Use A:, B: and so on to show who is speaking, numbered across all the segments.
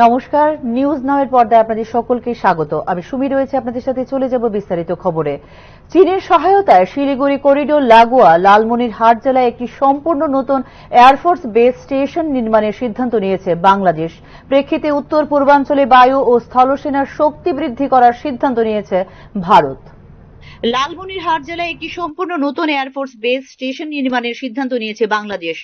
A: নমস্কার, নিউজ নাওয়ের পর্দায় আপনাদের সকলকে স্বাগত। আমি সুমি রয়েছে আপনাদের সাথে। চলে যাব বিস্তারিত খবরে। চীনের সহায়তায় শিলিগুড়ি করিডোর লাগোয়া লালমনিরহাট জেলায় একটি সম্পূর্ণ নতুন এয়ারফোর্স বেস স্টেশন নির্মাণের সিদ্ধান্ত নিয়েছে বাংলাদেশ। প্রেক্ষিতে উত্তর পূর্বাঞ্চলে বায়ু ও স্থলসেনার শক্তি বৃদ্ধি করার সিদ্ধান্ত নিয়েছে ভারত। লালমনিরহাট জেলায় একটি সম্পূর্ণ নতুন এয়ারফোর্স বেস স্টেশন নির্মাণের সিদ্ধান্ত নিয়েছে বাংলাদেশ।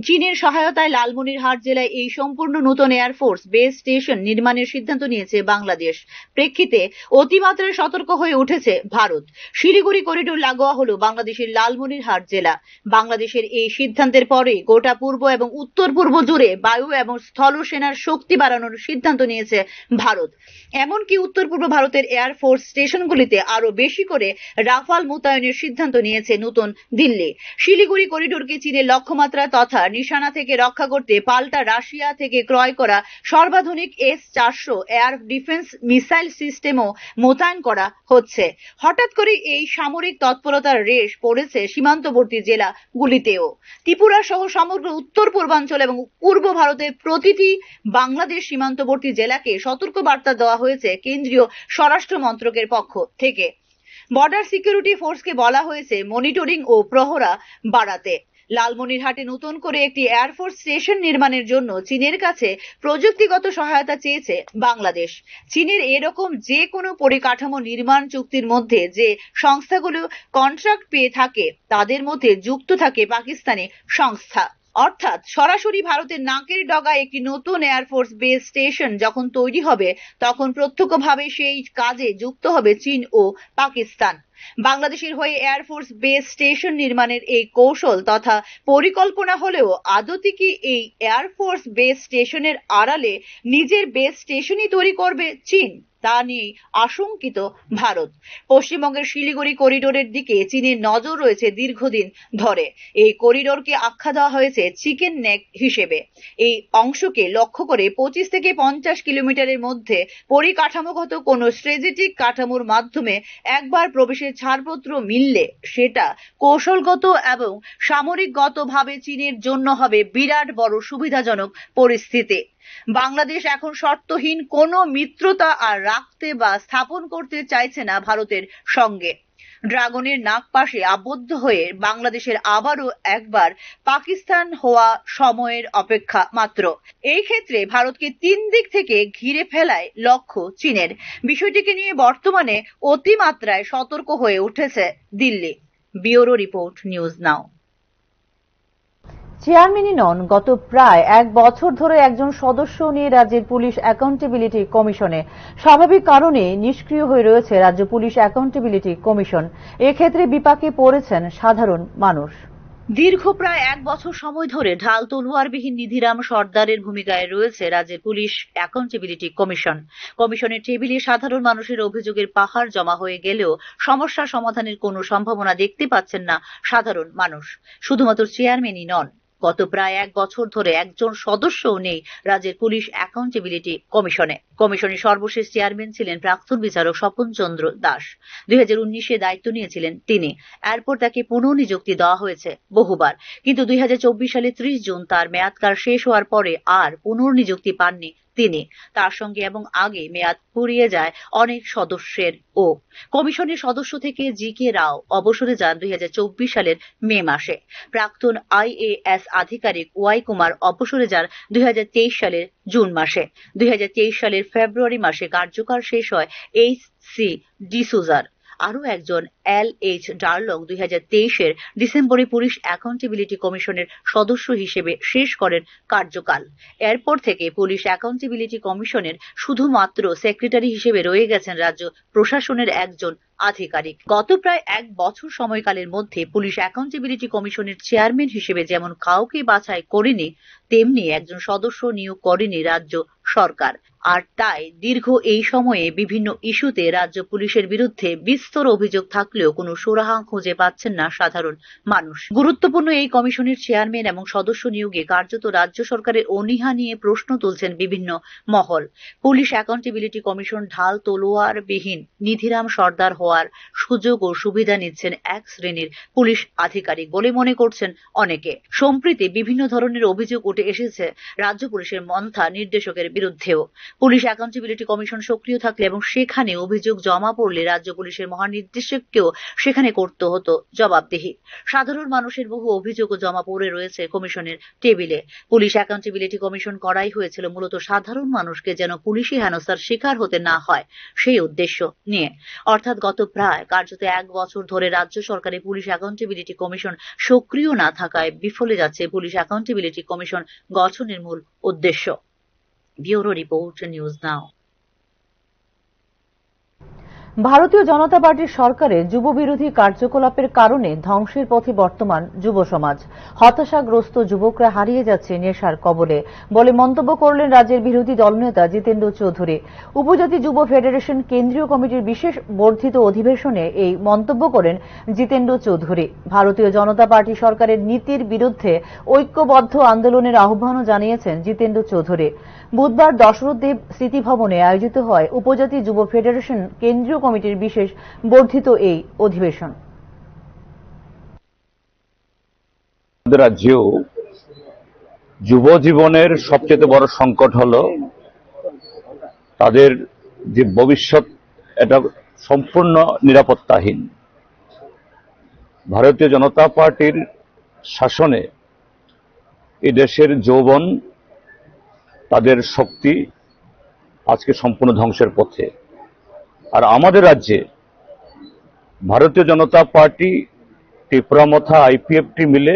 A: চীনের সহায়তায় লালমনিরহাট জেলায় এই সম্পূর্ণ নতুন এয়ারফোর্স বেস স্টেশন নির্মাণের সিদ্ধান্ত নিয়েছে বাংলাদেশ। প্রেক্ষিতে অতিমাত্রায় সতর্ক হয়ে উঠেছে ভারত। শিলিগুড়ি করিডোর লাগোয়া হল বাংলাদেশের লালমনিরহাট জেলা। বাংলাদেশের এই সিদ্ধান্তের পরে গোটা পূর্ব এবং উত্তর পূর্ব জুড়ে বায়ু এবং স্থল সেনার শক্তি বাড়ানোর সিদ্ধান্ত নিয়েছে ভারত। এমনকি উত্তর পূর্ব ভারতের এয়ারফোর্স স্টেশনগুলিতে আরো বেশি করে রাফাল মোতায়েনের সিদ্ধান্ত নিয়েছে নতুন দিল্লি। শিলিগুড়ি করিডোরকে চীনের লক্ষ্যমাত্রা তথা নিশানা থেকে রক্ষা করতে পাল্টা রাশিয়া থেকে ক্রয় করা সর্বাধুনিক S-400 এয়ার ডিফেন্স মিসাইল সিস্টেমও মোতায়েন করা হচ্ছে। হঠাৎ করে এই সামরিক তৎপরতার রেশ পড়েছে সীমান্তবর্তী জেলাগুলিতেও। ত্রিপুরা সহ সমগ্র উত্তর পূর্বাঞ্চল এবং পূর্ব ভারতের প্রতিটি বাংলাদেশ সীমান্তবর্তী জেলাকে সতর্ক বার্তা দেওয়া হয়েছে কেন্দ্রীয় স্বরাষ্ট্র মন্ত্রকের পক্ষ থেকে। বর্ডার সিকিউরিটি ফোর্সকে বলা হয়েছে মনিটরিং ও প্রহরা বাড়াতে। লালমনিরহাটে নতুন করে একটি এয়ারফোর্স স্টেশন নির্মাণের জন্য চীনের কাছে প্রযুক্তিগত সহায়তা চেয়েছে বাংলাদেশ। চীনের এরকম যে কোনো পরিকাঠামো নির্মাণ চুক্তির মধ্যে যে সংস্থাগুলো কন্ট্রাক্ট পেয়ে থাকে তাদের মধ্যে যুক্ত থাকে পাকিস্তানি সংস্থা। অর্থাৎ সরাসরি ভারতের নাকের ডগায় একটি নতুন এয়ারফোর্স বেস স্টেশন যখন তৈরি হবে তখন প্রত্যক্ষভাবে সেই কাজে যুক্ত হবে চীন ও পাকিস্তান। বাংলাদেশের হয়ে এয়ারফোর্স বেস স্টেশন নির্মাণের এই কৌশল তথা পরিকল্পনা হলেও আদতে কি এই এয়ারফোর্স বেস স্টেশনের আড়ালে নিজের বেস স্টেশনই তৈরি করবে চীন, তা নিয়ে আশঙ্কিত ভারত। পশ্চিমবঙ্গের শিলিগুড়ি করিডোরের দিকে চীনের নজর রয়েছে দীর্ঘদিন ধরে। এই করিডোরকে আখ্যা দেওয়া হয়েছে চিকেন নেক হিসেবে। এই অংশকে লক্ষ্য করে 25 থেকে 50 কিলোমিটারের মধ্যে পরিকাঠামোগত কোনো স্ট্র্যাটেজিক কাঠামোর মাধ্যমে একবার প্রবেশের ছাড়পত্র মিললে সেটা কৌশলগত এবং সামরিকগতভাবে চীনের জন্য হবে বিরাট বড় সুবিধাজনক পরিস্থিতি। বাংলাদেশ এখন শর্তহীন কোনো মিত্রতা আর রাখতে বা স্থাপন করতে চাইছে না ভারতের সঙ্গে। ড্রাগনের নাক পাশে আবদ্ধ হয়ে বাংলাদেশের আবারও একবার পাকিস্তান হওয়া সময়ের অপেক্ষা মাত্র। এই ক্ষেত্রে ভারতকে 3 দিক থেকে ঘিরে ফেলায় লক্ষ্য চীনের। বিষয়টিকে নিয়ে বর্তমানে অতিমাত্রায় সতর্ক হয়ে উঠেছে Delhi. Bureau report, news now. চেয়ারম্যানই নন, গত প্রায় 1 বছর ধরে একজন সদস্য নিয়ে রাজ্যের পুলিশ অ্যাকাউন্টেবিলিটি কমিশনে স্বাভাবিক কারণে নিষ্ক্রিয় হয়ে রয়েছে রাজ্য পুলিশ অ্যাকাউন্টেবিলিটি কমিশন। এক্ষেত্রে বিপাকে পড়েছেন সাধারণ মানুষ। দীর্ঘ প্রায় 1 বছর সময় ধরে ঢাল তলোয়ারবিহীন নিধিরাম সর্দারের ভূমিকায় রয়েছে রাজ্যের পুলিশ অ্যাকাউন্টেবিলিটি কমিশন। কমিশনের টেবিলে সাধারণ মানুষের অভিযোগের পাহাড় জমা হয়ে গেলেও সমস্যা সমাধানের কোনো সম্ভাবনা দেখতে পাচ্ছেন না সাধারণ মানুষ। শুধুমাত্র চেয়ারম্যানই নন, গত প্রায় 1 বছর ধরে একজন সদস্যও নেই রাজ্যের পুলিশ অ্যাকাউন্টেবিলিটি কমিশনে। কমিশনের সর্বশেষ চেয়ারম্যান ছিলেন প্রাক্তন বিচারক স্বপন চন্দ্র দাস। 2019-এ দায়িত্ব নিয়েছিলেন তিনি। এরপর তাকে পুনঃনিযুক্তি দেওয়া হয়েছে বহুবার, কিন্তু 2024 সালে 30 জুন তার মেয়াদকাল শেষ হওয়ার পরে আর পুনর্নিযুক্তি পাননি তিনি। তার সঙ্গে এবং আগে মেয়াদ ফুরিয়ে যায় অনেক সদস্যের ও। কমিশনের সদস্য থেকে জি.কে. রাও অবসরে যান 2024 সালের মে মাসে। প্রাক্তন IAS আধিকারিক ওয়াই কুমার অবসরে যান 2023 সালের জুন মাসে। 2023 সালের ফেব্রুয়ারি মাসে কার্যকাল শেষ হয় H.C. ডিসুজার। আরও একজন L.H. ডার্লং 2023-এর ডিসেম্বরে পুলিশ অ্যাকাউন্টেবিলিটি কমিশনের সদস্য হিসেবে শেষ করেন কার্যকাল। এরপর থেকে পুলিশ অ্যাকাউন্টেবিলিটি কমিশনের শুধুমাত্র সেক্রেটারি হিসেবে রয়ে গেছেন রাজ্য প্রশাসনের একজন আধিকারিক। গত প্রায় 1 বছর সময়কালের মধ্যে পুলিশ অ্যাকাউন্টেবিলিটি কমিশনের চেয়ারম্যান হিসেবে যেমন কাউকে বাছাই করেনি, তেমনি একজন সদস্য নিয়োগ করেনি রাজ্য সরকার। আর তাই দীর্ঘ এই সময়ে বিভিন্ন ইস্যুতে রাজ্য পুলিশের বিরুদ্ধে বিস্তর অভিযোগ থাকলেও কোনো সুরাহা খুঁজে পাচ্ছেন না সাধারণ মানুষ। গুরুত্বপূর্ণ এই কমিশনের চেয়ারম্যান এবং সদস্য নিয়োগে কার্যত রাজ্য সরকারের অনীহা নিয়ে প্রশ্ন তুলছেন বিভিন্ন মহল। পুলিশ অ্যাকাউন্টেবিলিটি কমিশন ঢাল তলোয়ার বিহীন নিধিরাম সর্দার হওয়ার সুযোগ ও সুবিধা নিচ্ছেন এক শ্রেণীর পুলিশ আধিকারিক বলে মনে করছেন অনেকে। সম্প্রতি বিভিন্ন ধরনের অভিযোগ উঠে এসেছে রাজ্য পুলিশের মন্থা নির্দেশকের বিরুদ্ধেও। পুলিশ অ্যাকাউন্টেবিলিটি কমিশন সক্রিয় থাকলে এবং সেখানে অভিযোগ জমা পড়লে রাজ্য পুলিশের মহানির্দেশককেও সেখানে করতে হতো জবাবদিহি। সাধারণ মানুষের বহু অভিযোগও জমা পড়ে রয়েছে কমিশনের টেবিলে। পুলিশ অ্যাকাউন্টেবিলিটি কমিশন করাই হয়েছিল মূলত সাধারণ মানুষকে যেন পুলিশি হেনস্থার শিকার হতে না হয় সেই উদ্দেশ্য নিয়ে। অর্থাৎ গত প্রায় কার্যত 1 বছর ধরে রাজ্য সরকারের পুলিশ অ্যাকাউন্টেবিলিটি কমিশন সক্রিয় না থাকায় বিফলে যাচ্ছে পুলিশ অ্যাকাউন্টেবিলিটি কমিশন গঠনের মূল উদ্দেশ্য। ব্যুরো রিপোর্ট, নিউজ নাও। ভারতীয় জনতা পার্টির সরকারের যুব বিরোধী কার্যকলাপের কারণে ধ্বংসের পথে বর্তমান যুব সমাজ। হতাশাগ্রস্ত যুবকরা হারিয়ে যাচ্ছে নেশার কবলে বলে মন্তব্য করলেন রাজ্যের বিরোধী দলনেতা জিতেন্দ্র চৌধুরী। উপজাতি যুব ফেডারেশন কেন্দ্রীয় কমিটির বিশেষ বর্ধিত অধিবেশনে এই মন্তব্য করেন জিতেন্দ্র চৌধুরী। ভারতীয় জনতা পার্টি সরকারের নীতির বিরুদ্ধে ঐক্যবদ্ধ আন্দোলনের আহ্বানও জানিয়েছেন জিতেন্দ্র চৌধুরী। বুধবার দশরথদেব স্মৃতি ভবনে আয়োজিত হয় উপজাতি যুব ফেডারেশন কেন্দ্রীয় কমিটির বিশেষ বর্ধিত এই অধিবেশন।
B: রাজ্যেও যুব জীবনের সবচেয়ে বড় সংকট হলো তাদের যে ভবিষ্যৎ, এটা সম্পূর্ণ নিরাপত্তাহীন। ভারতীয় জনতা পার্টির শাসনে এই দেশের যৌবন, তাদের শক্তি আজকে সম্পূর্ণ ধ্বংসের পথে। আর আমাদের রাজ্যে ভারতীয় জনতা পার্টি, ত্রিপুরামথা, আইপিএফটি মিলে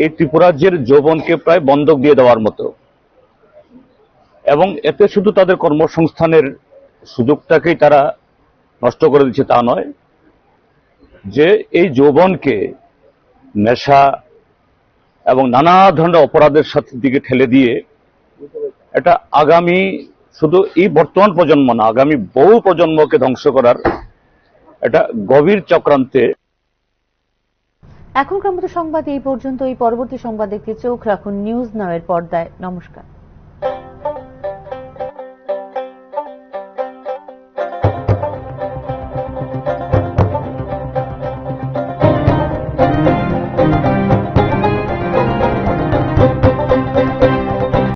B: এই ত্রিপুরাজ্যের যৌবনকে প্রায় বন্ধক দিয়ে দেওয়ার মতো, এবং এতে শুধু তাদের কর্মসংস্থানের সুযোগটাকেই তারা নষ্ট করে দিচ্ছে তা নয়, যে এই যৌবনকে নেশা এবং নানা ধরনের অপরাধের সাথে দিকে ঠেলে দিয়ে এটা আগামী শুধু এই বর্তমান প্রজন্ম না, আগামী বহু প্রজন্মকে ধ্বংস করার এটা গভীর চক্রান্তে।
A: এখনকার মতো সংবাদ এই পর্যন্ত। এই পরবর্তী সংবাদ দেখতে চোখ রাখুন নিউজ নাও এর পর্দায়। নমস্কার।